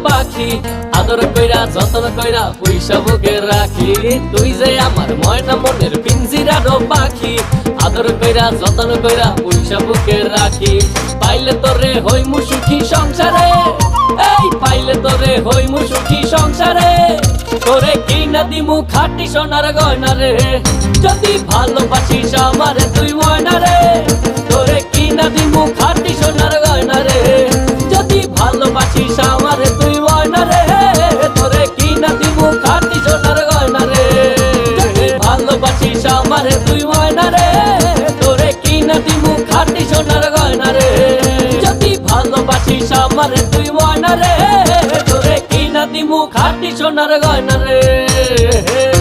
পাখি আদর কইরা যতন কইরা পয়সা বুকে রাখি তুই যে আমার ময়না মনের পিঞ্জিরারও পাখি আদর কইরা যতন কইরা পয়সা বুকে রাখি পাইলে তোরে হইমু সুখী সংসারে এই পাইলে তোরে হইমু সুখী সংসারে তোরে কিনা দিমু খাঁটি সোনার গয়না রে যদি ভালোবাসিস আমারে তুই ময়না রে তোরে কিনা দিমু খাঁটি সোনার গয়না রে যদি ভালোবাসিস আমারে তুই ময়না রে তোরে কিনা দিমু খাঁটি সোনার গয়না রে যদি ভালোবাসিস আমারে তুই ময়না রে তোরে কিনা দিমু খাঁটি সোনার গয়না রে যদি ভালোবাসিস আমারে তুই ময়না রে তোরে কিনা দিমু খাঁটি সোনার গয়না রে